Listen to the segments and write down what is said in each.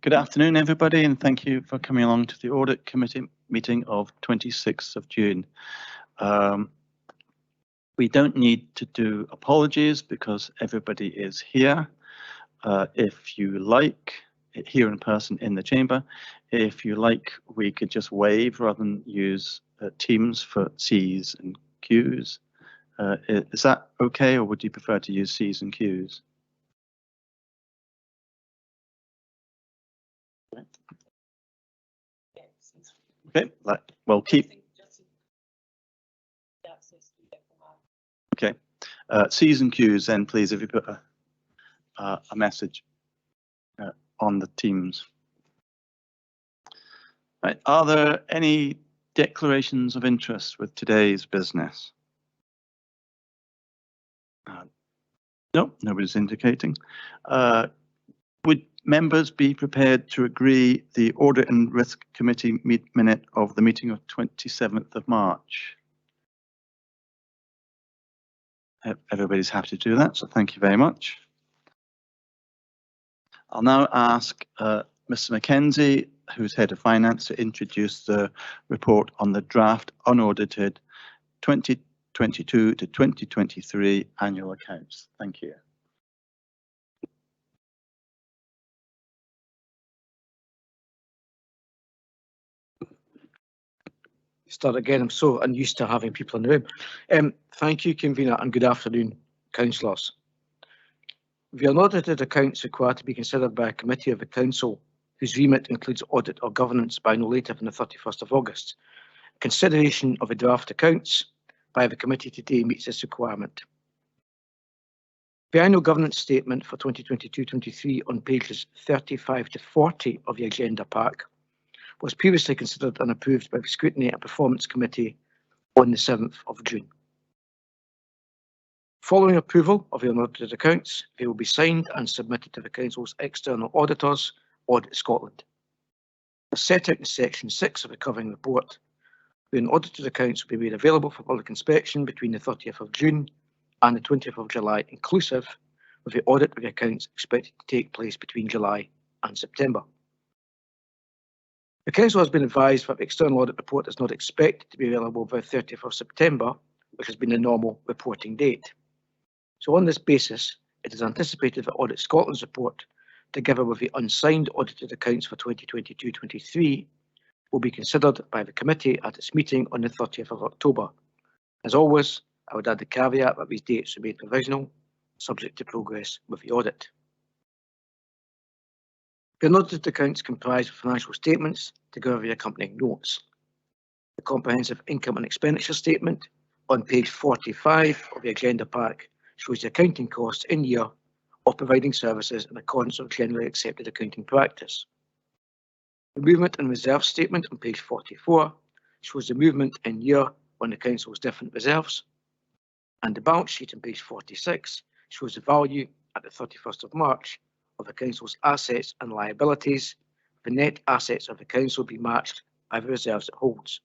Good afternoon, everybody, and thank you for coming along to the Audit Committee meeting of 26th of June. We don't need to do apologies because everybody is here. If you like, here in person in the chamber, if you like, we could just wave rather than use Teams for C's and Q's. Is that okay, or would you prefer to use C's and Q's? Okay, well, keep. Okay, C's and Q's then, please, if you put a message on the Teams. Right. Are there any declarations of interest with today's business? No, nobody's indicating. Would members be prepared to agree the Audit and Risk Committee minute of the meeting of 27th of March? Everybody's happy to do that, so thank you very much. I'll now ask Mr. Mackenzie, who's Head of Finance, to introduce the report on the draft unaudited 2022 to 2023 annual accounts. Thank you. Start again. I'm so unused to having people in the room. Thank you, Convener, and good afternoon, councillors. The unaudited accounts required to be considered by a committee of the council whose remit includes audit or governance by no later than the 31st of August. Consideration of the draft accounts by the committee today meets this requirement. The annual governance statement for 2022-23 on pages 35 to 40 of the agenda pack was previously considered and approved by the Scrutiny and Performance Committee on the 7th of June. Following approval of the unaudited accounts, they will be signed and submitted to the Council's external auditors, Audit Scotland. As set out in section 6 of the covering report, the unaudited accounts will be made available for public inspection between the 30th of June and the 20th of July inclusive, with the audit of the accounts expected to take place between July and September. The Council has been advised that the external audit report is not expected to be available by the 30th of September, which has been the normal reporting date. So on this basis, it is anticipated that Audit Scotland's report, together with the unsigned audited accounts for 2022-23, will be considered by the committee at its meeting on the 30th of October. As always, I would add the caveat that these dates remain provisional, subject to progress with the audit. The unaudited accounts comprise of financial statements together with the accompanying notes. The comprehensive income and expenditure statement on page 45 of the agenda pack shows the accounting costs in year of providing services in accordance with generally accepted accounting practice. The movement and reserve statement on page 44 shows the movement in year on the Council's different reserves, and the balance sheet on page 46 shows the value at the 31st of March of the Council's assets and liabilities. The net assets of the Council be matched by the reserves it holds.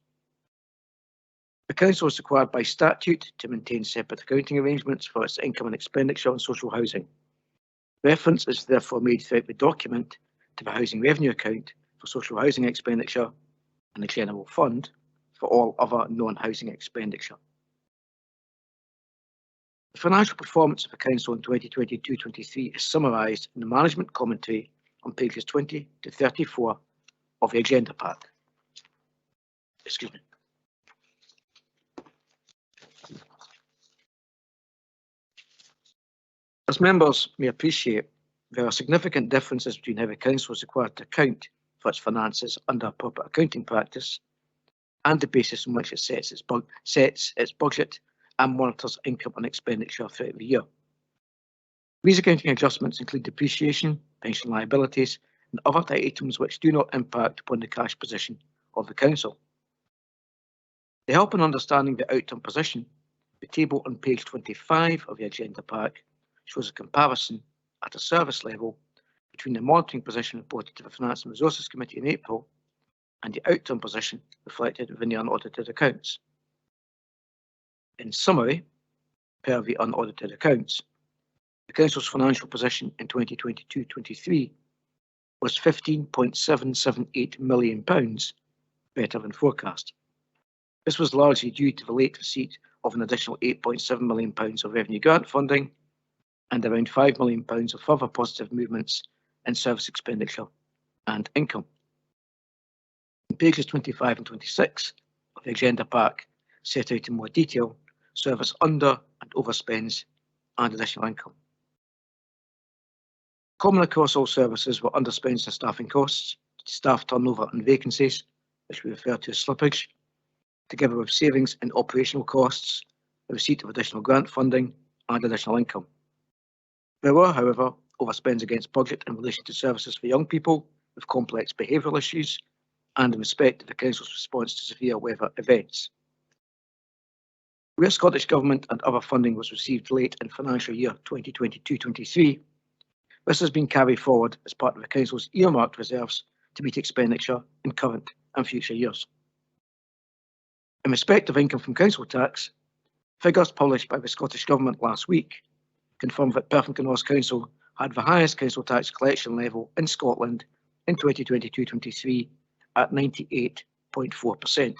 The Council is required by statute to maintain separate accounting arrangements for its income and expenditure on social housing. Reference is therefore made throughout the document to the housing revenue account for social housing expenditure and the general fund for all other non-housing expenditure. The financial performance of the Council in 2022-23 is summarised in the management commentary on pages 20 to 34 of the agenda pack. Excuse me. As members may appreciate, there are significant differences between how the Council is required to account for its finances under appropriate accounting practice and the basis on which it sets its budget and monitors income and expenditure throughout the year. These accounting adjustments include depreciation, pension liabilities, and other items which do not impact upon the cash position of the Council. To help in understanding the outcome position, the table on page 25 of the agenda pack shows a comparison at a service level between the monitoring position reported to the Finance and Resources Committee in April and the outcome position reflected within the unaudited accounts. In summary, per the unaudited accounts, the Council's financial position in 2022-23 was £15.778 million better than forecast. This was largely due to the late receipt of an additional £8.7 million of revenue grant funding and around £5 million of further positive movements in service expenditure and income. Pages 25 and 26 of the agenda pack set out in more detail service under and overspends and additional income. Common across all services were underspends in staffing costs, staff turnover and vacancies, which we refer to as slippage, together with savings in operational costs, the receipt of additional grant funding and additional income. There were, however, overspends against budget in relation to services for young people with complex behavioural issues and in respect of the Council's response to severe weather events. Where Scottish Government and other funding was received late in financial year 2022-23, this has been carried forward as part of the Council's earmarked reserves to meet expenditure in current and future years. In respect of income from council tax, figures published by the Scottish Government last week confirmed that Perth and Kinross Council had the highest council tax collection level in Scotland in 2022-23 at 98.4%.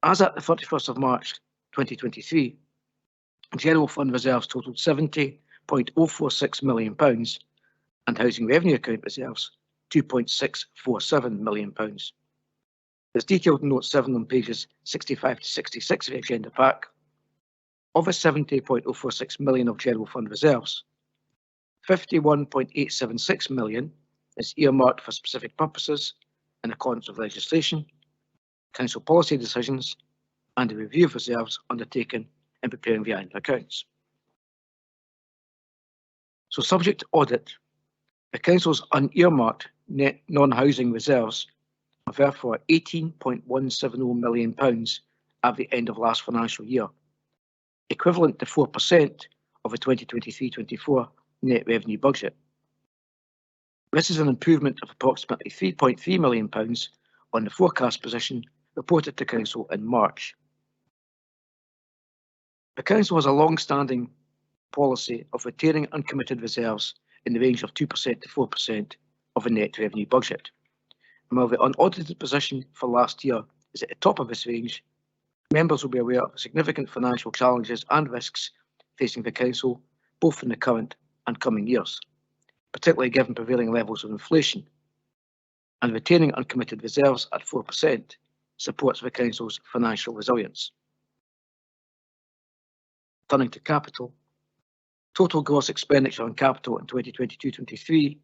As at the 31st of March 2023, General Fund reserves totalled £70.046 million and Housing Revenue Account reserves £2.647 million. As detailed in Note 7 on pages 65 to 66 of the agenda pack, of the £70.046 million of General Fund reserves, £51.876 million is earmarked for specific purposes in accordance with legislation, council policy decisions, and a review of reserves undertaken in preparing the annual accounts. So, subject to audit, the council's unearmarked net non-housing reserves are therefore £18.170 million at the end of last financial year, equivalent to 4% of the 2023-24 net revenue budget. This is an improvement of approximately £3.3 million on the forecast position reported to Council in March. The Council has a long-standing policy of retaining uncommitted reserves in the range of 2% to 4% of the net revenue budget. And while the unaudited position for last year is at the top of this range, members will be aware of the significant financial challenges and risks facing the Council, both in the current and coming years, particularly given prevailing levels of inflation. And retaining uncommitted reserves at 4% supports the Council's financial resilience. Turning to capital, total gross expenditure on capital in 2022-23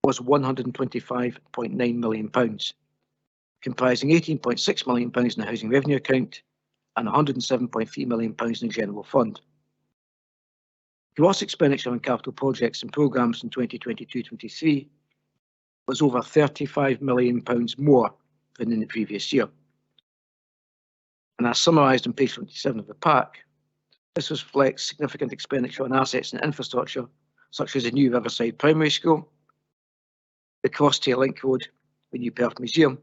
was £125.9 million, comprising £18.6 million in the Housing Revenue Account and £107.3 million in the General Fund. Gross expenditure on capital projects and programmes in 2022-23 was over £35 million more than in the previous year. And as summarised on page 27 of the pack, this reflects significant expenditure on assets and infrastructure, such as the new Riverside Primary School, the Crosstail Link Road, the new Perth Museum,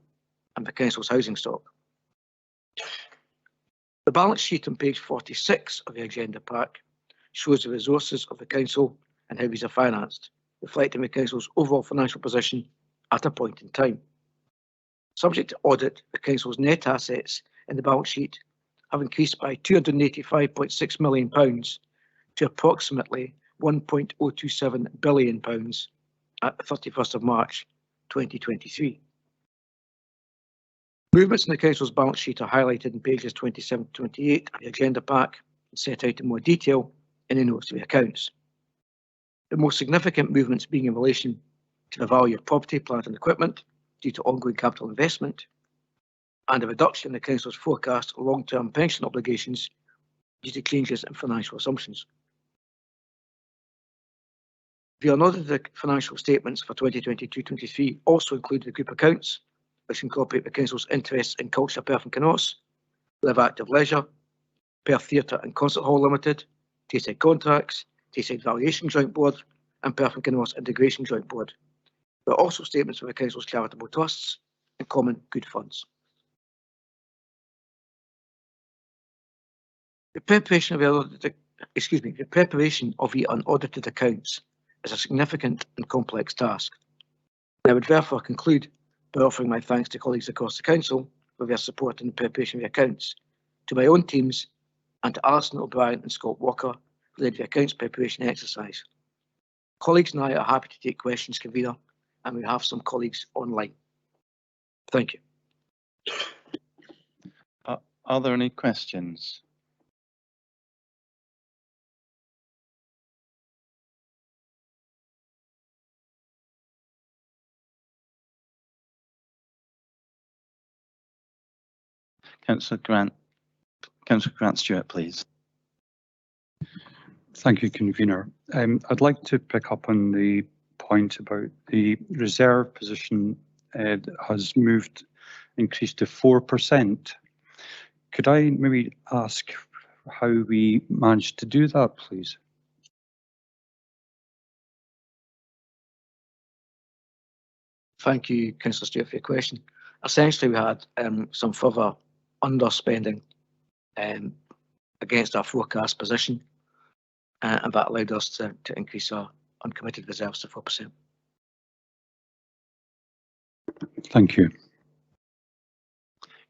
and the Council's housing stock. The balance sheet on page 46 of the agenda pack shows the resources of the Council and how these are financed, reflecting the Council's overall financial position at a point in time. Subject to audit, the Council's net assets in the balance sheet have increased by £285.6 million to approximately £1.027 billion at the 31st of March 2023. Movements in the Council's balance sheet are highlighted in pages 27 to 28 of the agenda pack and set out in more detail in the notes to the accounts. The most significant movements being in relation to the value of property, plant and equipment due to ongoing capital investment, and a reduction in the Council's forecast long-term pension obligations due to changes in financial assumptions. The unaudited financial statements for 2022-23 also include the group accounts, which incorporate the Council's interests in Culture Perth and Kinross, Live Active Leisure, Perth Theatre and Concert Hall Limited, Tayside Contracts, Tayside Valuation Joint Board, and Perth and Kinross Integration Joint Board. There are also statements for the Council's charitable trusts and common good funds. The preparation of the unaudited accounts is a significant and complex task. I would therefore conclude by offering my thanks to colleagues across the Council for their support in the preparation of the accounts, to my own teams, and to Alison O'Brien and Scott Walker, who led the accounts preparation exercise. Colleagues and I are happy to take questions, Convener, and we have some colleagues online. Thank you. Are there any questions? Councillor Grant Stewart, please. Thank you, Convener. I'd like to pick up on the point about the reserve position has increased to 4%. Could I maybe ask how we managed to do that, please? Thank you, Councillor Stewart, for your question. Essentially, we had some further underspending against our forecast position, and that allowed us to increase our uncommitted reserves to 4%. Thank you.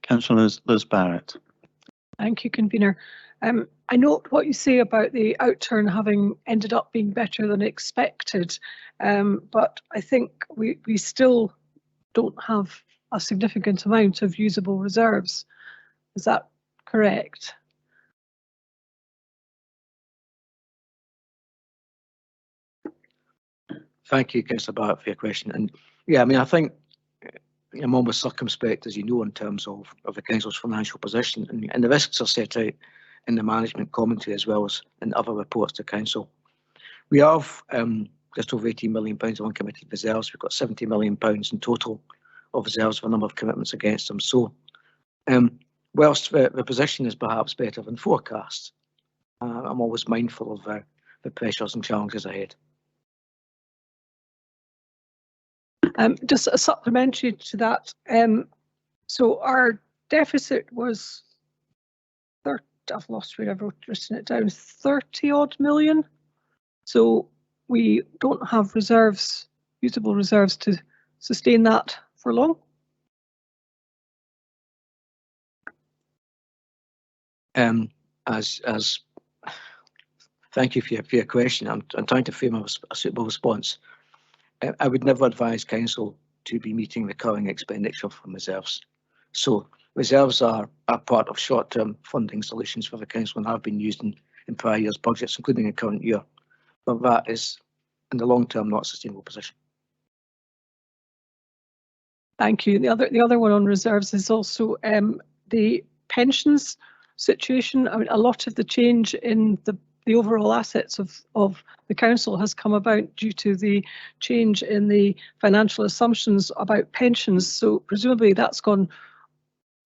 Councillor Liz Barrett. Thank you, Convener. I note what you say about the outturn having ended up being better than expected, but I think we still don't have a significant amount of usable reserves. Is that correct? Thank you, Councillor Barrett, for your question. And yeah, I mean, I think I'm always circumspect, as you know, in terms of the Council's financial position, and the risks are set out in the management commentary as well as in other reports to Council. We have just over £18 million of uncommitted reserves. We've got £70 million in total of reserves for a number of commitments against them. So whilst the position is perhaps better than forecast, I'm always mindful of the pressures and challenges ahead. Just a supplementary to that, so our deficit was, I've lost where I've written it down, 30 odd million. So we don't have reserves, usable reserves to sustain that for long. Thank you for your question. I'm trying to frame a suitable response. I would never advise Council to be meeting recurring expenditure from reserves. So reserves are part of short-term funding solutions for the Council and have been used in prior years' budgets, including the current year. But that is, in the long term, not a sustainable position. Thank you. The other one on reserves is also the pensions situation. I mean, a lot of the change in the overall assets of the Council has come about due to the change in the financial assumptions about pensions. So presumably that's gone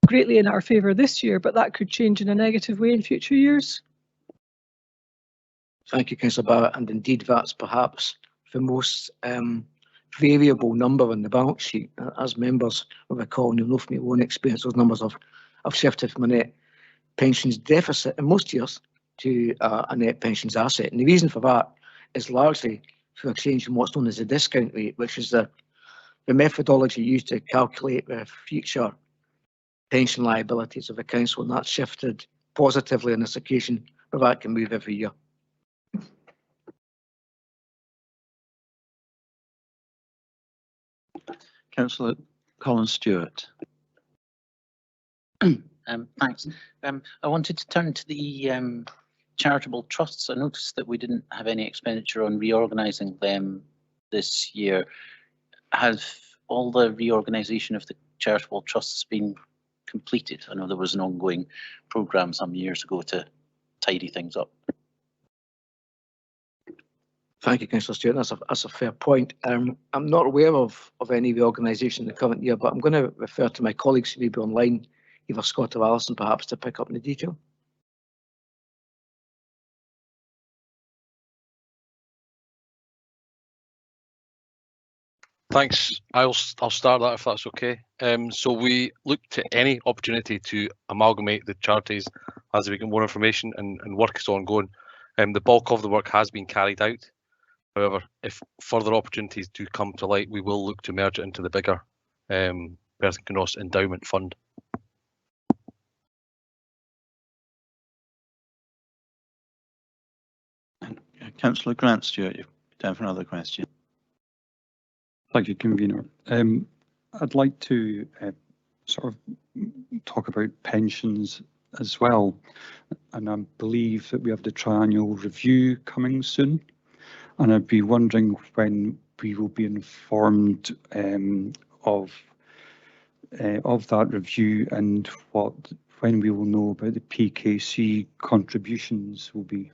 greatly in our favour this year, but that could change in a negative way in future years. Thank you, Councillor Barrett, and indeed that's perhaps the most variable number in the balance sheet. As members of the call, you'll know from your own experience, those numbers have shifted from a net pensions deficit in most years to a net pensions asset. And the reason for that is largely through a change in what's known as the discount rate, which is the methodology used to calculate the future pension liabilities of the Council, and that's shifted positively on this occasion, but that can move every year. Councillor Colin Stewart. Thanks. I wanted to turn to the charitable trusts. I noticed that we didn't have any expenditure on reorganising them this year. Have all the reorganisation of the charitable trusts been completed? I know there was an ongoing programme some years ago to tidy things up. Thank you, Councillor Stewart. That's a fair point. I'm not aware of any reorganisation in the current year, but I'm going to refer to my colleagues who may be online, either Scott or Alison, perhaps, to pick up in the detail. Thanks. I'll start that if that's okay. So we looked at any opportunity to amalgamate the charities as we get more information, and work is ongoing. The bulk of the work has been carried out. However, if further opportunities do come to light, we will look to merge it into the bigger Perth Ross Endowment Fund. Councillor Grant Stewart, you're down for another question. Thank you, Convener. I'd like to sort of talk about pensions as well. And I believe that we have the triennial review coming soon. And I'd be wondering when we will be informed of that review and when we will know about the PKC contributions will be.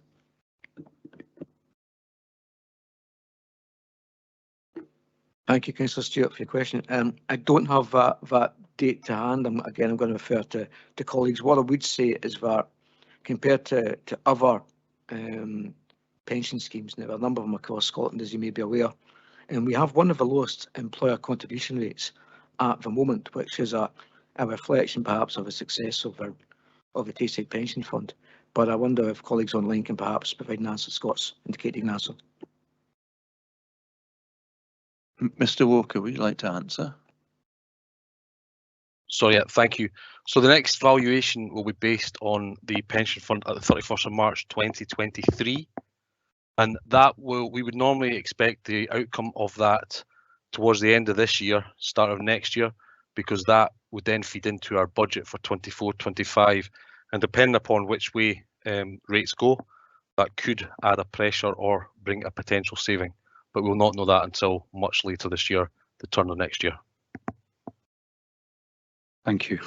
Thank you, Councillor Stewart, for your question. I don't have that date to hand. I'm going to refer to colleagues. What I would say is that compared to other pension schemes, now a number of them across Scotland, as you may be aware, and we have one of the lowest employer contribution rates at the moment, which is a reflection perhaps of the success of the Tayside Pension Fund. But I wonder if colleagues online can perhaps provide an answer. Scott's indicating an answer. Mr. Walker, would you like to answer? So yeah, thank you. So the next valuation will be based on the pension fund at the 31st of March 2023. And that we would normally expect the outcome of that towards the end of this year, start of next year, because that would then feed into our budget for 24-25. And depending upon which way rates go, that could add a pressure or bring a potential saving. But we'll not know that until much later this year, the turn of next year. Thank you.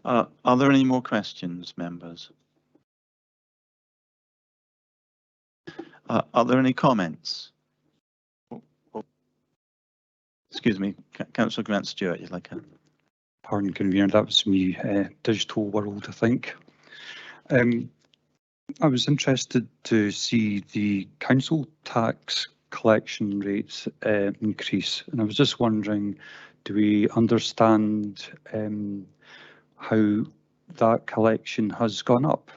Are there any more questions, members? Are there any comments? Excuse me, Councillor Grant Stewart, you'd like a... Pardon, Convener, that was me, digital world, I think. I was interested to see the council tax collection rates increase, and I was just wondering, do we understand how that collection has gone up?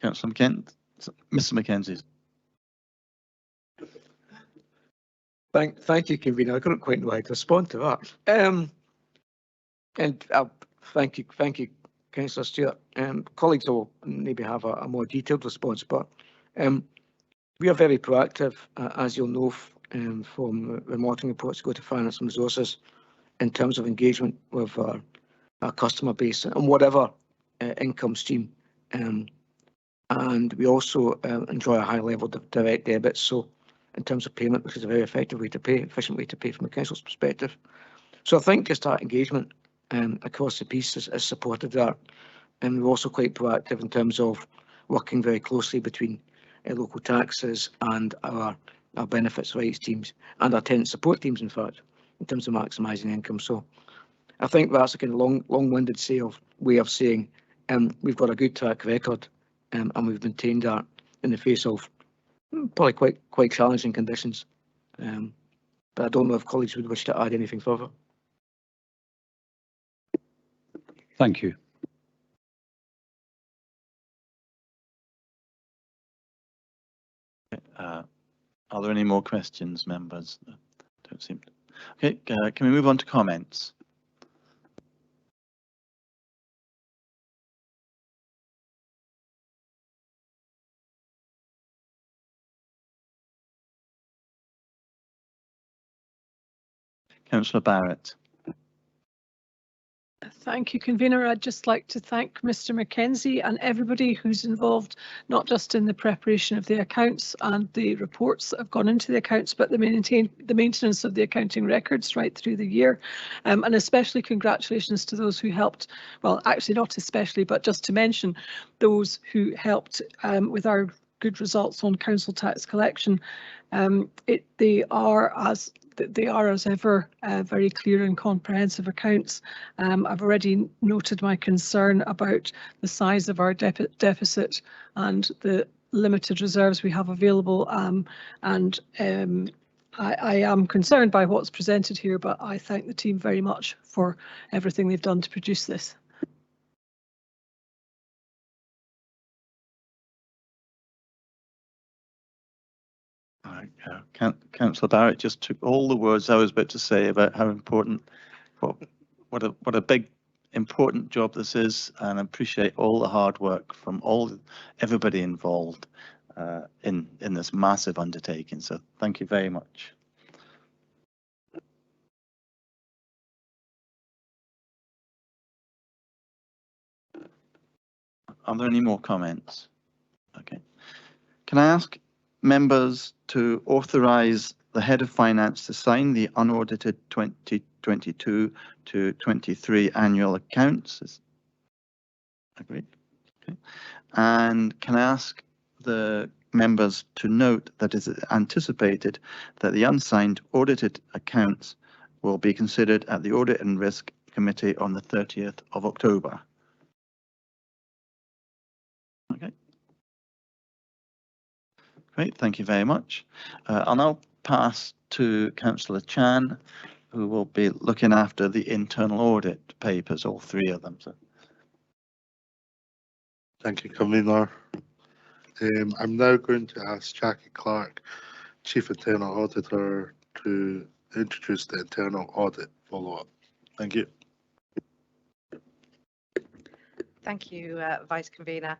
Councillor McKenzie, Mr. McKenzie. Thank you, Convener. I couldn't quite know how to respond to that. And thank you, Councillor Stewart. Colleagues will maybe have a more detailed response, but we are very proactive, as you'll know from the monitoring reports go to Finance and Resources, in terms of engagement with our customer base and whatever income stream. And we also enjoy a high level of direct debits. So in terms of payment, which is a very effective way to pay, efficient way to pay from the council's perspective. So I think just that engagement across the piece has supported that. And we're also quite proactive in terms of working very closely between local taxes and our benefits rights teams and our tenant support teams, in fact, in terms of maximising income. So I think that's a kind of long-winded way of saying we've got a good track record and we've maintained that in the face of probably quite challenging conditions. But I don't know if colleagues would wish to add anything further. Thank you. Are there any more questions, members? Don't seem to. Okay, can we move on to comments? Councillor Barrett. Thank you, Convener. I'd just like to thank Mr. McKenzie and everybody who's involved, not just in the preparation of the accounts and the reports that have gone into the accounts, but the maintenance of the accounting records right through the year. And especially congratulations to those who helped, well, actually not especially, but just to mention those who helped with our good results on council tax collection. They are as ever very clear and comprehensive accounts. I've already noted my concern about the size of our deficit and the limited reserves we have available, and I am concerned by what's presented here, but I thank the team very much for everything they've done to produce this. Councillor Barrett just took all the words I was about to say about how important, what a big important job this is, and I appreciate all the hard work from everybody involved in this massive undertaking. So thank you very much. Are there any more comments? Okay. Can I ask members to authorise the Head of Finance to sign the unaudited 2022 to 23 annual accounts? Agreed. Okay. And can I ask the members to note that it is anticipated that the unsigned audited accounts will be considered at the Audit and Risk Committee on the 30th of October? Okay. Great, thank you very much. I'll now pass to Councillor Chan, who will be looking after the internal audit papers, all three of them. So. Thank you, Convener. I'm now going to ask Jackie Clark, Chief Internal Auditor, to introduce the internal audit follow-up. Thank you. Thank you, Vice Convener.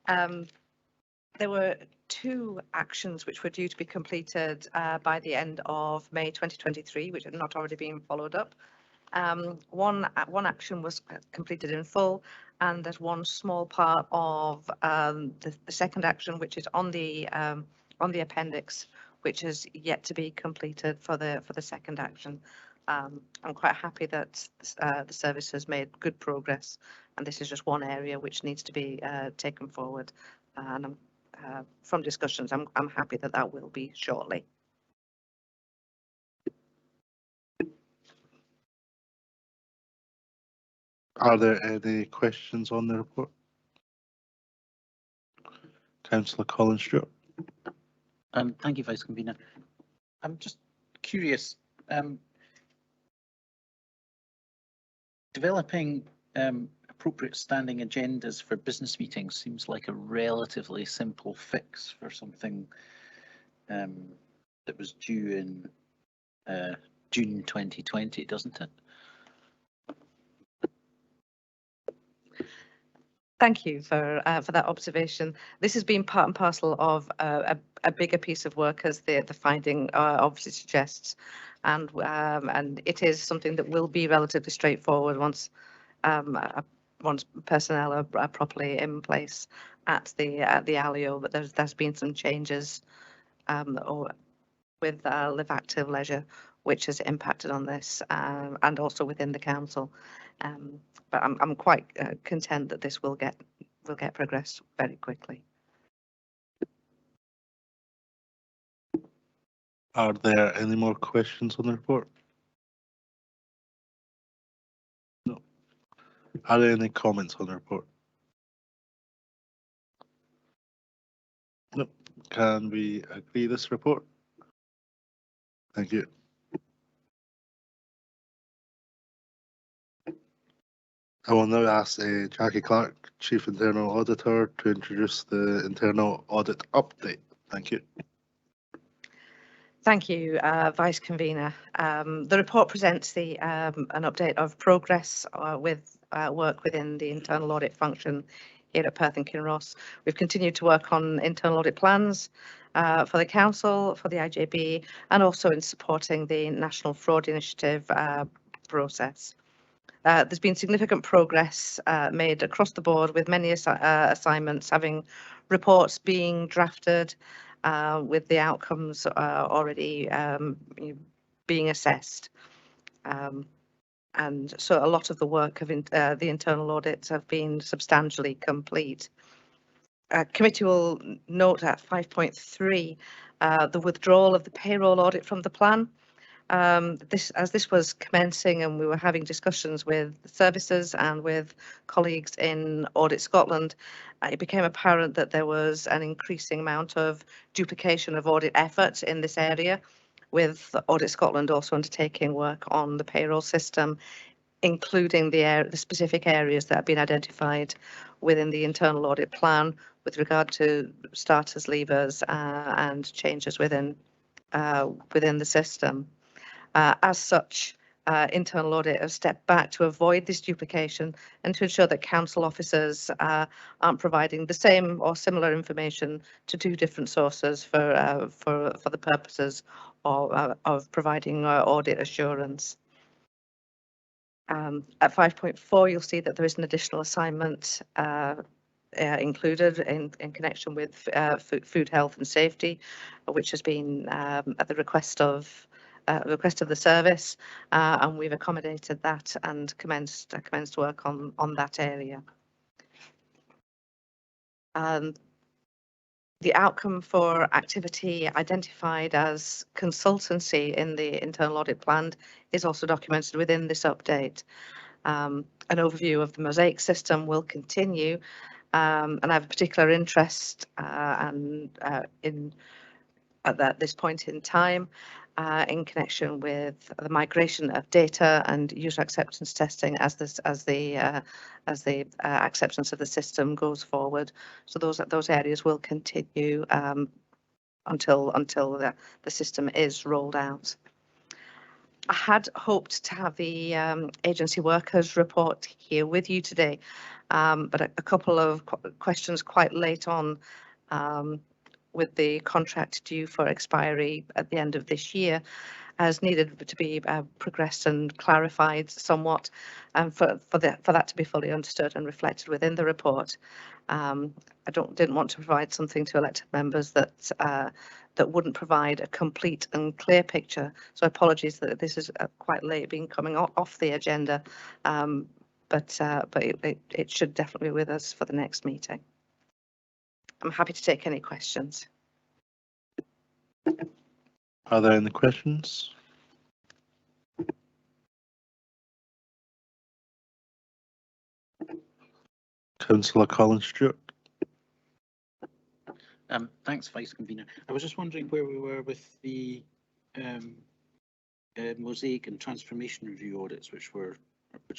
There were two actions which were due to be completed by the end of May 2023, which had not already been followed up. One action was completed in full, and there's one small part of the second action, which is on the appendix, which is yet to be completed for the second action. I'm quite happy that the service has made good progress, and this is just one area which needs to be taken forward. And from discussions, I'm happy that that will be shortly. Are there any questions on the report? Councillor Colin Stewart. Thank you, Vice Convener. I'm just curious. Developing appropriate standing agendas for business meetings seems like a relatively simple fix for something that was due in June 2020, doesn't it? Thank you for that observation. This has been part and parcel of a bigger piece of work, as the finding obviously suggests, and it is something that will be relatively straightforward once personnel are properly in place at the ALIO. But there's been some changes with Live Active Leisure, which has impacted on this, and also within the council. But I'm quite content that this will get progressed very quickly. Are there any more questions on the report? No. Are there any comments on the report? No. Can we agree this report? Thank you. I will now ask Jackie Clark, Chief Internal Auditor, to introduce the internal audit update. Thank you. Thank you, Vice Convener. The report presents an update of progress with work within the internal audit function here at Perth and Kinross. We've continued to work on internal audit plans for the council, for the IJB, and also in supporting the National Fraud Initiative process. There's been significant progress made across the board, with many assignments having reports being drafted, with the outcomes already being assessed. And so a lot of the work of the internal audits have been substantially complete. Committee will note at 5.3 the withdrawal of the payroll audit from the plan. As this was commencing and we were having discussions with services and with colleagues in Audit Scotland, it became apparent that there was an increasing amount of duplication of audit efforts in this area. with Audit Scotland also undertaking work on the payroll system, including the specific areas that have been identified within the internal audit plan with regard to starters, leavers, and changes within the system. As such, internal audit have stepped back to avoid this duplication and to ensure that council officers aren't providing the same or similar information to two different sources for the purposes of providing audit assurance. At 5.4, you'll see that there is an additional assignment included in connection with food health and safety, which has been at the request of the service, and we've accommodated that and commenced work on that area. The outcome for activity identified as consultancy in the internal audit plan is also documented within this update. An overview of the Mosaic system will continue, and I have a particular interest at this point in time in connection with the migration of data and user acceptance testing as the acceptance of the system goes forward. So those areas will continue until the system is rolled out. I had hoped to have the agency workers report here with you today, but a couple of questions quite late on with the contract due for expiry at the end of this year has needed to be progressed and clarified somewhat, and for that to be fully understood and reflected within the report. I didn't want to provide something to elected members that wouldn't provide a complete and clear picture. So apologies that this is quite late being coming off the agenda, but it should definitely be with us for the next meeting. I'm happy to take any questions. Are there any questions? Councillor Colin Stewart. Thanks, Vice Convener. I was just wondering where we were with the Mosaic and Transformation Review audits, which are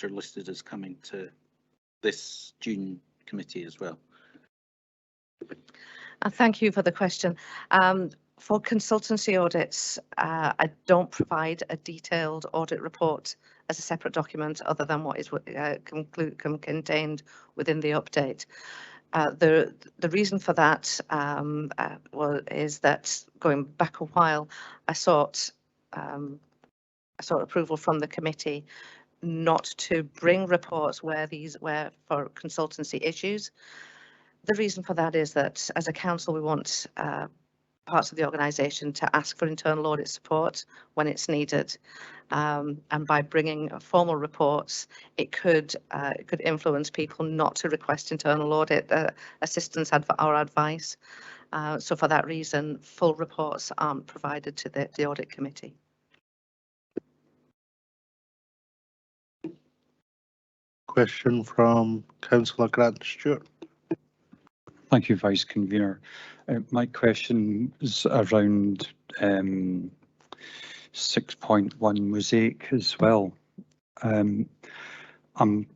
listed as coming to this June committee as well. Thank you for the question. For consultancy audits, I don't provide a detailed audit report as a separate document other than what is contained within the update. The reason for that is that going back a while, I sought approval from the committee not to bring reports where for consultancy issues. The reason for that is that as a council, we want parts of the organisation to ask for internal audit support when it's needed, and by bringing formal reports, it could influence people not to request internal audit assistance or advice. So for that reason, full reports aren't provided to the audit committee. Question from Councillor Grant Stewart. Thank you, Vice Convener. My question is around 6.1 Mosaic as well. Could you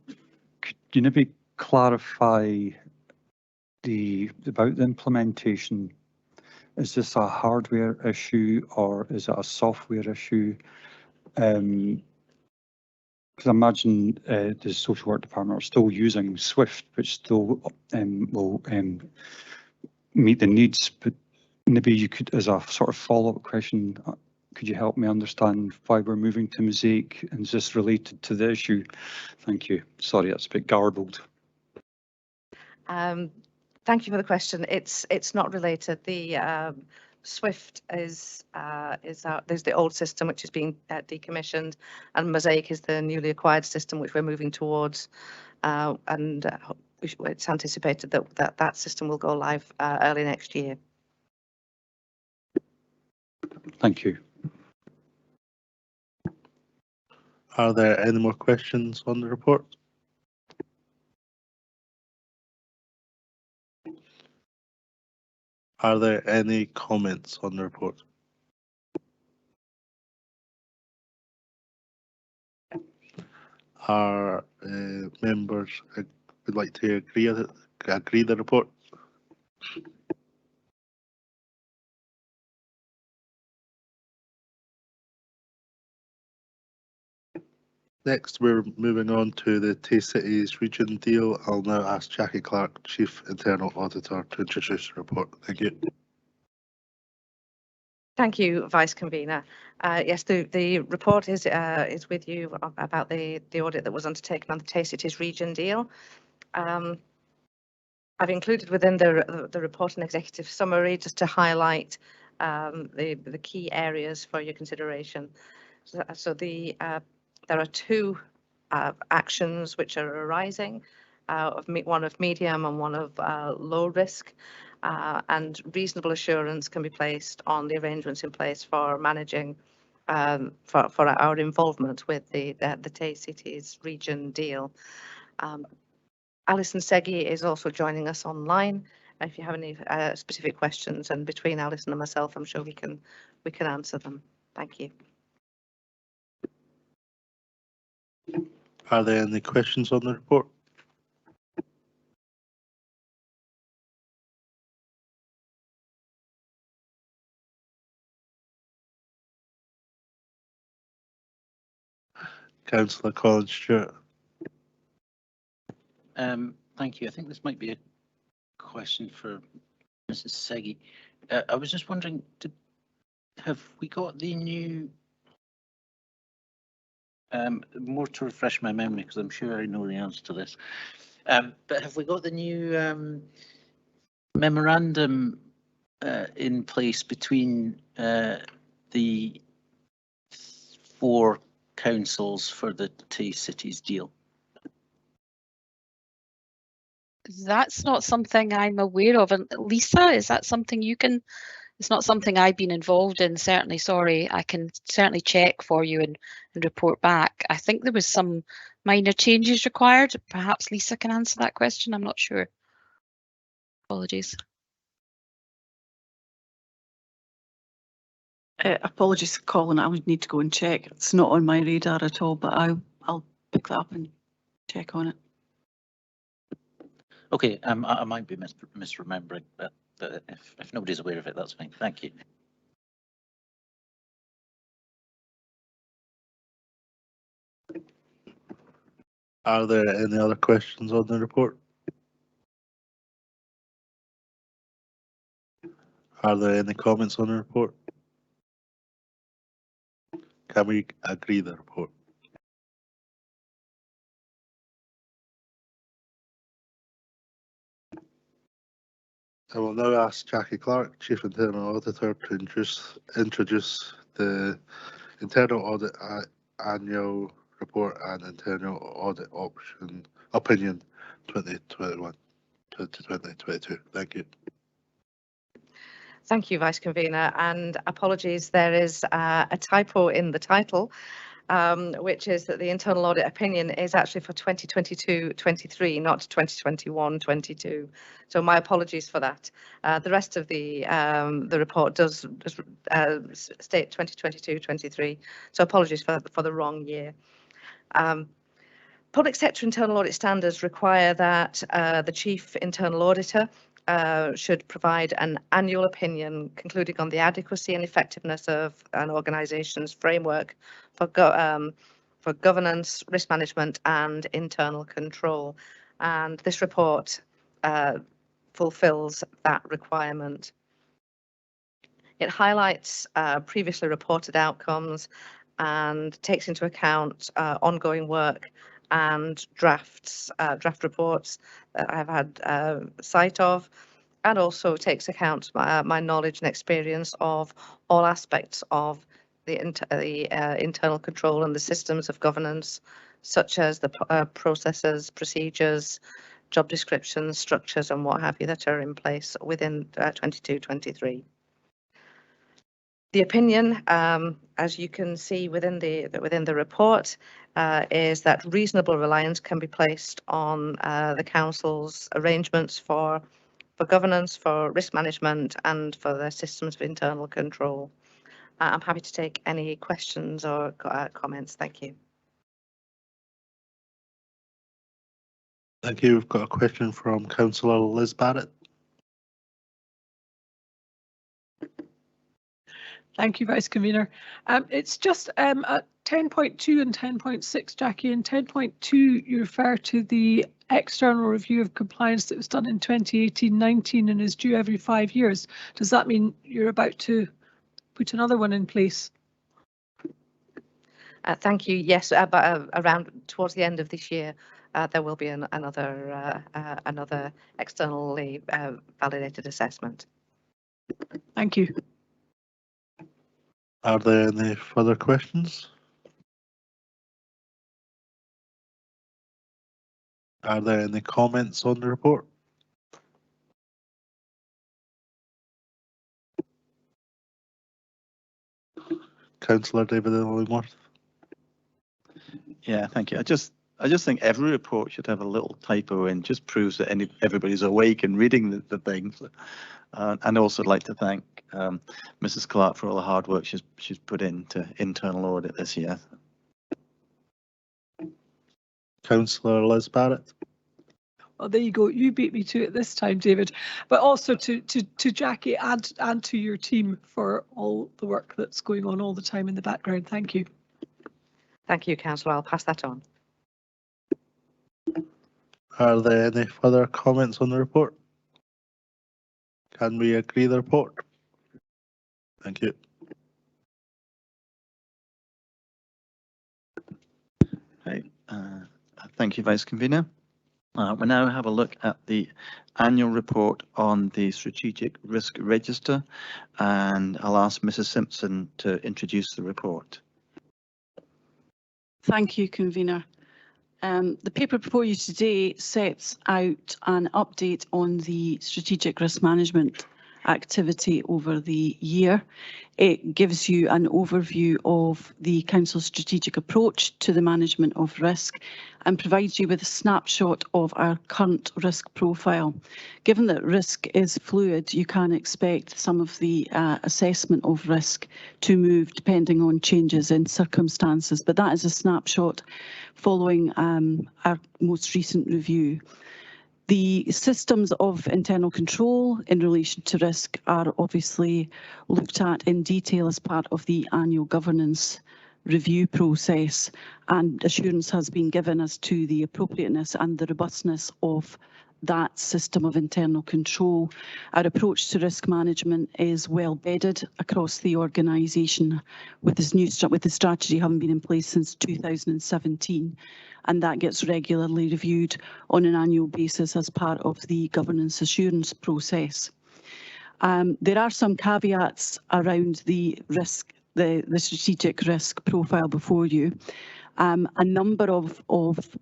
maybe clarify about the implementation? Is this a hardware issue or is it a software issue? Because I imagine the social work department are still using Swift, which still will meet the needs. But maybe you could, as a sort of follow-up question, could you help me understand why we're moving to Mosaic, and is this related to the issue? Thank you. Sorry, that's a bit garbled. Thank you for the question. It's not related. The Swift is there's the old system which is being decommissioned, and Mosaic is the newly acquired system which we're moving towards, and it's anticipated that system will go live early next year. Thank you. Are there any more questions on the report? Are there any comments on the report? Are members would like to agree the report? Next, we're moving on to the Tay Cities region deal. I'll now ask Jackie Clark, Chief Internal Auditor, to introduce the report. Thank you. Thank you, Vice Convener. Yes, the report is with you about the audit that was undertaken on the Tay Cities region deal. I've included within the report an executive summary just to highlight the key areas for your consideration. So there are two actions which are arising, one of medium and one of low risk, and reasonable assurance can be placed on the arrangements in place for managing for our involvement with the Tay Cities region deal. Alison Seggi is also joining us online. If you have any specific questions, and between Alison and myself, I'm sure we can answer them. Thank you. Are there any questions on the report? Councillor Colin Stewart. Thank you. I think this might be a question for Mrs. Seggi. I was just wondering, have we got the new, more to refresh my memory, because I'm sure I know the answer to this, but have we got the new memorandum in place between the 4 councils for the Tay Cities deal? That's not something I'm aware of. And Lisa, is that something you can? It's not something I've been involved in, certainly. Sorry, I can certainly check for you and report back. I think there was some minor changes required. Perhaps Lisa can answer that question. I'm not sure. Apologies. Apologies, Colin. I would need to go and check. It's not on my radar at all, but I'll pick that up and check on it. Okay, I might be misremembering, but if nobody's aware of it, that's fine. Thank you. Are there any other questions on the report? Are there any comments on the report? Can we agree the report? I will now ask Jackie Clark, Chief Internal Auditor, to introduce the Internal Audit Annual Report and Internal Audit Opinion 2021 to 2022. Thank you. Thank you, Vice Convener, and apologies, there is a typo in the title, which is that the internal audit opinion is actually for 2022-23, not 2021-22. So my apologies for that. The rest of the report does state 2022-23. So apologies for the wrong year. Public sector internal audit standards require that the Chief Internal Auditor should provide an annual opinion concluding on the adequacy and effectiveness of an organisation's framework for governance, risk management and internal control. And this report fulfills that requirement. It highlights previously reported outcomes and takes into account ongoing work and draft reports that I've had sight of, and also takes account my knowledge and experience of all aspects of the internal control and the systems of governance, such as the processes, procedures, job descriptions, structures, and what have you that are in place within 22-23. The opinion, as you can see within the report, is that reasonable reliance can be placed on the council's arrangements for governance, for risk management, and for the systems of internal control. I'm happy to take any questions or comments. Thank you. Thank you. We've got a question from Councillor Liz Barrett. Thank you, Vice Convener. It's just at 10.2 and 10.6, Jackie. In 10.2, you refer to the external review of compliance that was done in 2018-19 and is due every 5 years. Does that mean you're about to put another one in place? Thank you. Yes, but around towards the end of this year, there will be another externally validated assessment. Thank you. Are there any further questions? Are there any comments on the report? Councillor David Illingworth. Yeah, thank you. I just think every report should have a little typo in, just proves that everybody's awake and reading the things. And also I'd like to thank Mrs. Clark for all the hard work she's put into internal audit this year. Councillor Liz Barrett. Well, there you go. You beat me to it this time, David. But also to Jackie and to your team for all the work that's going on all the time in the background. Thank you. Thank you, Councillor. I'll pass that on. Are there any further comments on the report? Can we agree the report? Thank you. Okay. Thank you, Vice Convener. We now have a look at the annual report on the Strategic Risk Register, and I'll ask Mrs. Simpson to introduce the report. Thank you, Convener. The paper before you today sets out an update on the strategic risk management activity over the year. It gives you an overview of the Council's strategic approach to the management of risk and provides you with a snapshot of our current risk profile. Given that risk is fluid, you can expect some of the assessment of risk to move depending on changes in circumstances, but that is a snapshot following our most recent review. The systems of internal control in relation to risk are obviously looked at in detail as part of the annual governance review process, and assurance has been given as to the appropriateness and the robustness of that system of internal control. Our approach to risk management is well bedded across the organisation, with the strategy having been in place since 2017, and that gets regularly reviewed on an annual basis as part of the governance assurance process. There are some caveats around the risk, the strategic risk profile before you. A number of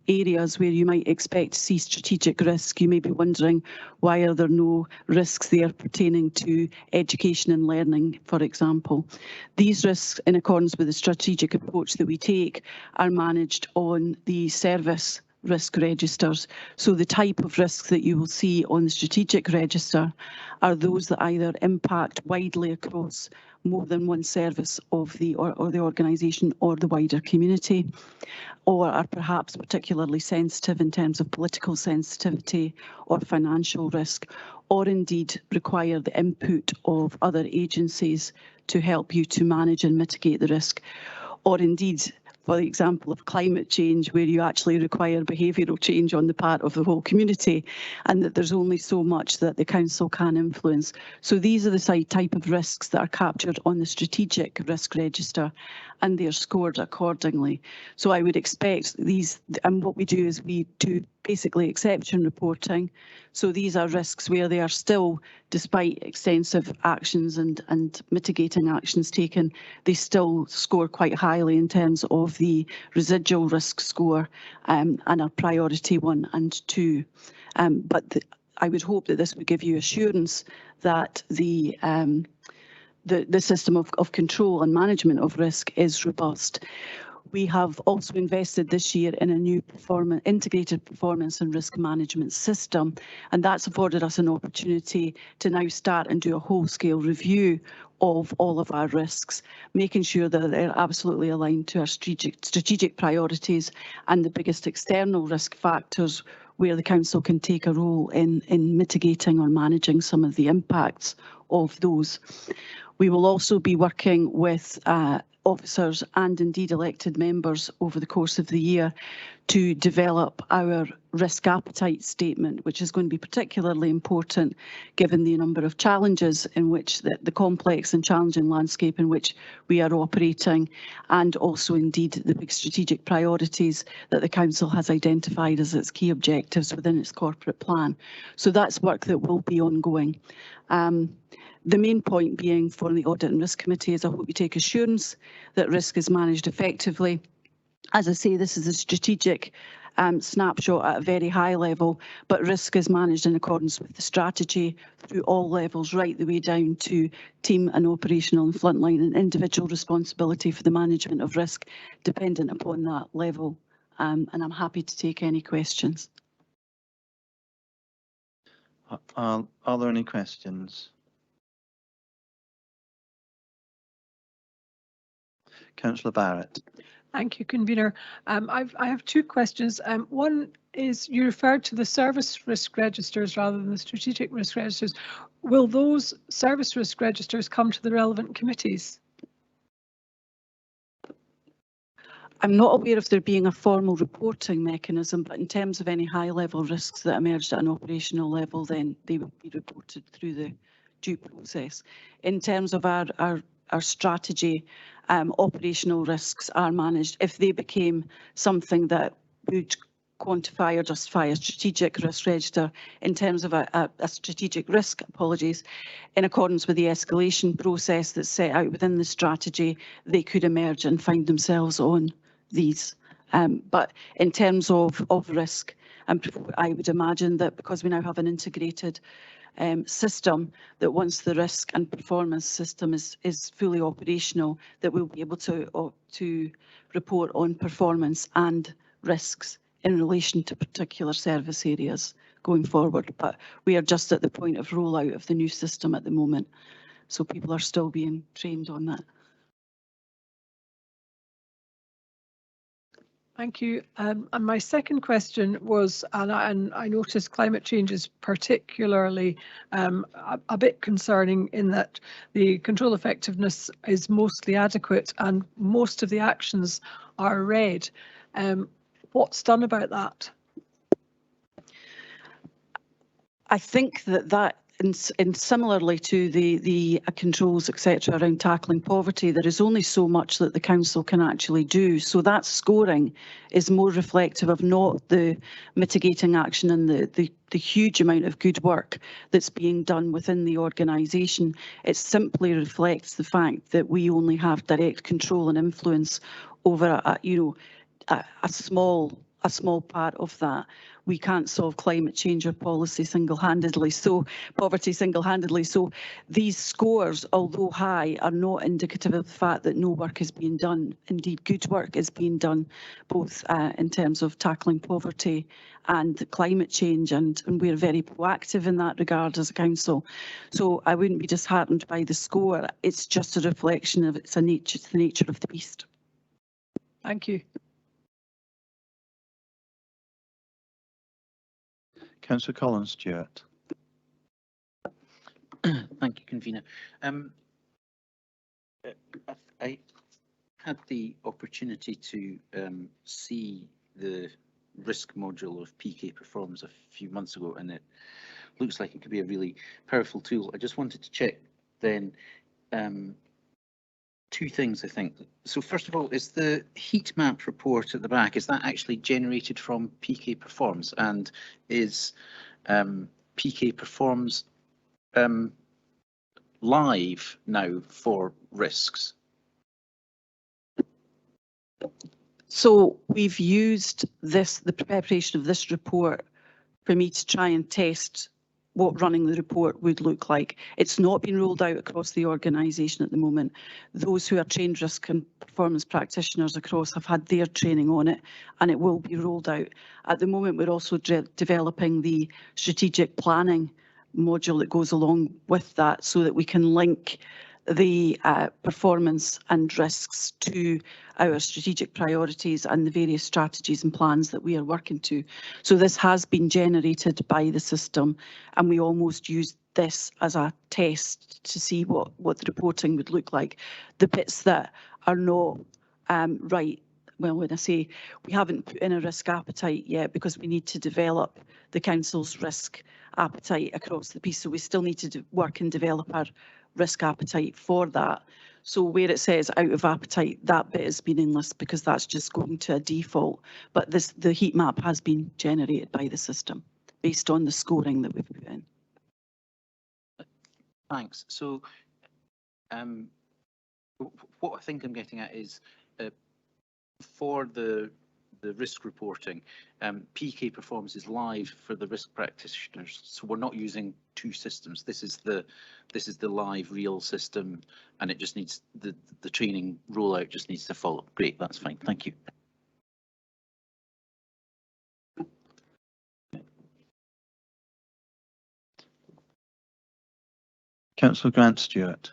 areas where you might expect to see strategic risk. You may be wondering, why are there no risks there pertaining to education and learning, for example? These risks, in accordance with the strategic approach that we take, are managed on the service risk registers. So the type of risks that you will see on the strategic register are those that either impact widely across more than one service of the organisation or the wider community, or are perhaps particularly sensitive in terms of political sensitivity or financial risk, or indeed require the input of other agencies to help you to manage and mitigate the risk, or indeed, for the example of climate change, where you actually require behavioural change on the part of the whole community, and that there's only so much that the council can influence. So these are the type of risks that are captured on the strategic risk register, and they're scored accordingly. So I would expect these, and what we do is we do basically exception reporting. So these are risks where they are still, despite extensive actions and mitigating actions taken, they still score quite highly in terms of the residual risk score, and are priority 1 and 2. I would hope that this would give you assurance that the system of control and management of risk is robust. We have also invested this year in a new integrated performance and risk management system, and that's afforded us an opportunity to now start and do a whole-scale review of all of our risks, making sure that they're absolutely aligned to our strategic priorities and the biggest external risk factors where the council can take a role in mitigating or managing some of the impacts of those. We will also be working with officers and indeed elected members over the course of the year to develop our risk appetite statement, which is going to be particularly important given the number of challenges in which the complex and challenging landscape in which we are operating, and also indeed the big strategic priorities that the council has identified as its key objectives within its corporate plan. So that's work that will be ongoing. The main point being for the Audit and Risk Committee is I hope you take assurance that risk is managed effectively. As I say, this is a strategic snapshot at a very high level, but risk is managed in accordance with the strategy through all levels, right the way down to team and operational and frontline and individual responsibility for the management of risk dependent upon that level. And I'm happy to take any questions. Are there any questions? Councillor Barrett. Thank you, Convener. I have two questions. One is you referred to the service risk registers rather than the strategic risk registers. Will those service risk registers come to the relevant committees? I'm not aware of there being a formal reporting mechanism, but in terms of any high-level risks that emerged at an operational level, then they would be reported through the due process. In terms of our strategy, operational risks are managed. If they became something that would quantify or justify a strategic risk register in terms of a strategic risk, in accordance with the escalation process that's set out within the strategy, they could emerge and find themselves on these. But in terms of risk, I would imagine that because we now have an integrated system, that once the risk and performance system is fully operational, that we'll be able to report on performance and risks in relation to particular service areas going forward. But we are just at the point of rollout of the new system at the moment, so people are still being trained on that. Thank you. And my second question was, and I noticed climate change is particularly a bit concerning in that the control effectiveness is mostly adequate and most of the actions are red. What's done about that? I think that in similarly to the controls, etc., around tackling poverty, there is only so much that the council can actually do. So that scoring is more reflective of not the mitigating action and the huge amount of good work that's being done within the organisation. It simply reflects the fact that we only have direct control and influence over a small part of that. We can't solve climate change or poverty single-handedly. So these scores, although high, are not indicative of the fact that no work is being done. Indeed, good work is being done, both in terms of tackling poverty and climate change, and we're very proactive in that regard as a council. So I wouldn't be disheartened by the score. It's just a reflection of the nature of the beast. Thank you. Councillor Collins-Stewart. Thank you, Convener. I had the opportunity to see the risk module of PK Performs a few months ago, and it looks like it could be a really powerful tool. I just wanted to check then two things, I think. So first of all, is the heat map report at the back, is that actually generated from PK Performs, and is PK Performs live now for risks? So we've used the preparation of this report for me to try and test what running the report would look like. It's not been rolled out across the organisation at the moment. Those who are trained risk and performance practitioners across have had their training on it, and it will be rolled out. At the moment, we're also developing the strategic planning module that goes along with that, so that we can link the performance and risks to our strategic priorities and the various strategies and plans that we are working to. So this has been generated by the system, and we almost used this as a test to see what the reporting would look like. The bits that are not right, well, when I say we haven't put in a risk appetite yet, because we need to develop the council's risk appetite across the piece. So we still need to work and develop our risk appetite for that. So where it says out of appetite, that bit is meaningless because that's just going to a default. But the heat map has been generated by the system based on the scoring that we've put in. Thanks. So what I think I'm getting at is for the risk reporting, PK performance is live for the risk practitioners. So we're not using two systems. This is the live real system, and it just needs the training rollout just needs to follow. Great, that's fine. Thank you. Councillor Grant Stewart.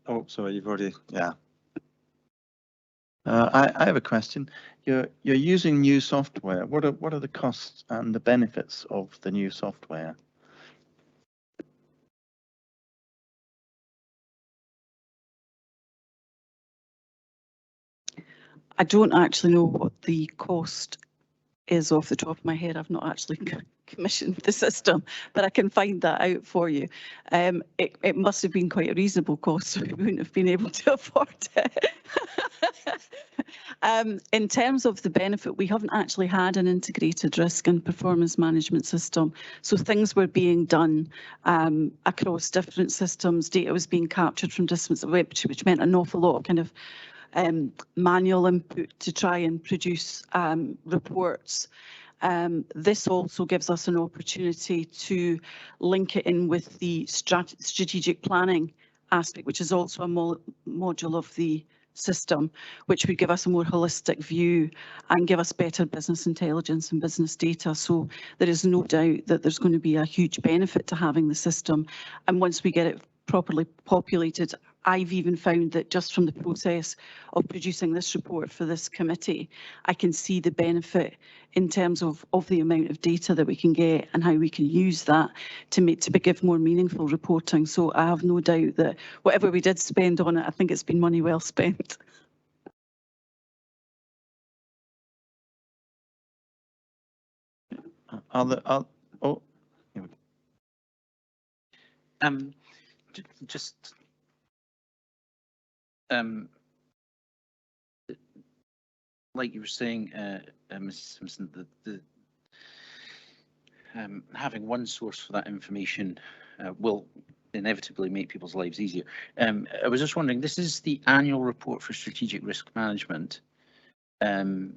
Oh, sorry, you've already, yeah. I have a question. You're using new software. What are the costs and the benefits of the new software? I don't actually know what the cost is off the top of my head. I've not actually commissioned the system, but I can find that out for you. It must have been quite a reasonable cost, so we wouldn't have been able to afford it. In terms of the benefit, we haven't actually had an integrated risk and performance management system. So things were being done across different systems. Data was being captured from distance, which meant an awful lot of kind of manual input to try and produce reports. This also gives us an opportunity to link it in with the strategic planning aspect, which is also a module of the system, which would give us a more holistic view and give us better business intelligence and business data. So there is no doubt that there's going to be a huge benefit to having the system. And once we get it properly populated, I've even found that just from the process of producing this report for this committee, I can see the benefit in terms of the amount of data that we can get and how we can use that to give more meaningful reporting. So I have no doubt that whatever we did spend on it, I think it's been money well spent. Just like you were saying, Mrs. Simpson, having one source for that information will inevitably make people's lives easier. I was just wondering, this is the annual report for strategic risk management, but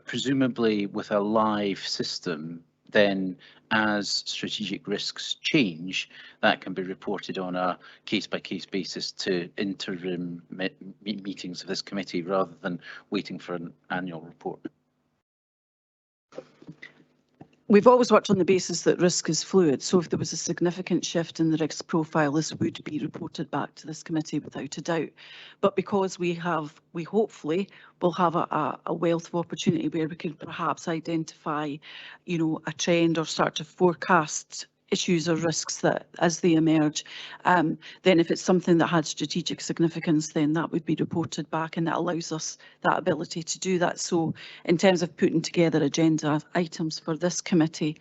presumably with a live system, then as strategic risks change, that can be reported on a case-by-case basis to interim meetings of this committee rather than waiting for an annual report. We've always worked on the basis that risk is fluid. So if there was a significant shift in the risk profile, this would be reported back to this committee without a doubt. But because we hopefully will have a wealth of opportunity where we can perhaps identify, a trend or start to forecast issues or risks that as they emerge, then if it's something that had strategic significance, then that would be reported back, and that allows us that ability to do that. So in terms of putting together agenda items for this committee,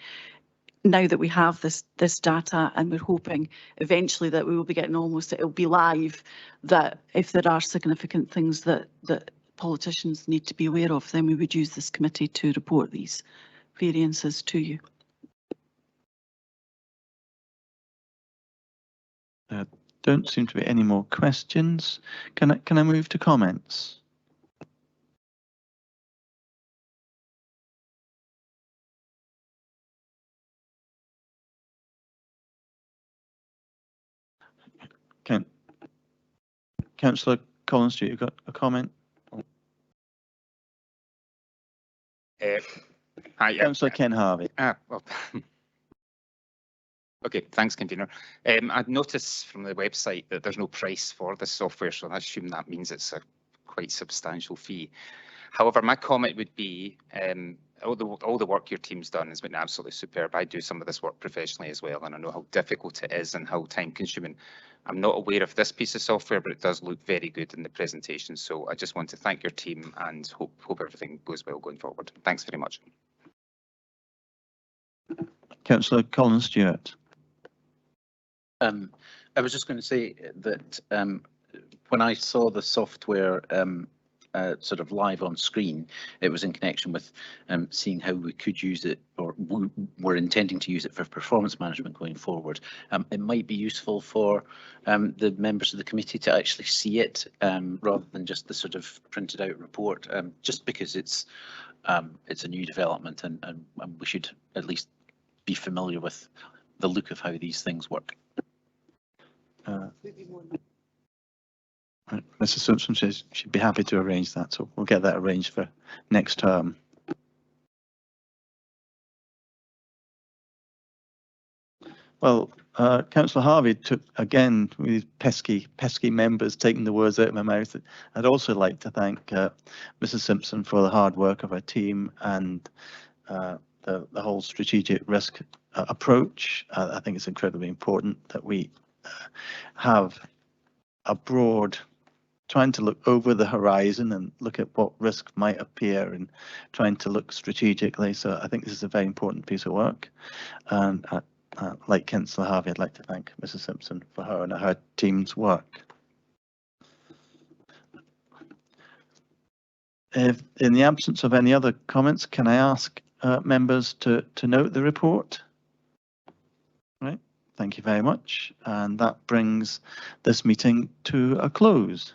now that we have this data, and we're hoping eventually that we will be getting it'll be live, that if there are significant things that politicians need to be aware of, then we would use this committee to report these variances to you. Don't seem to be any more questions. Can I move to comments? Councillor Collins, you got a comment? Hi, Councillor Ken Harvey. Well, Okay, thanks, convener. I'd noticed from the website that there's no price for this software, so I assume that means it's a quite substantial fee. However, my comment would be all the work your team's done has been absolutely superb. I do some of this work professionally as well, and I know how difficult it is and how time consuming. I'm not aware of this piece of software, but it does look very good in the presentation. So I just want to thank your team and hope everything goes well going forward. Thanks very much. Councillor Colin Stewart. I was just going to say that when I saw the software sort of live on screen, it was in connection with seeing how we could use it, or we're intending to use it for performance management going forward. It might be useful for the members of the committee to actually see it rather than just the sort of printed out report, just because it's a new development and we should at least be familiar with the look of how these things work. Mrs. Simpson says she'd be happy to arrange that, so we'll get that arranged for next term. Well, Councillor Harvey took, again, with pesky members taking the words out of my mouth. I'd also like to thank Mrs. Simpson for the hard work of her team and the whole strategic risk approach. I think it's incredibly important that we have a broad, trying to look over the horizon and look at what risk might appear and trying to look strategically. So I think this is a very important piece of work. And like Councillor Harvey, I'd like to thank Mrs. Simpson for her and her team's work. If, in the absence of any other comments, can I ask members to note the report? Right. Thank you very much. And that brings this meeting to a close.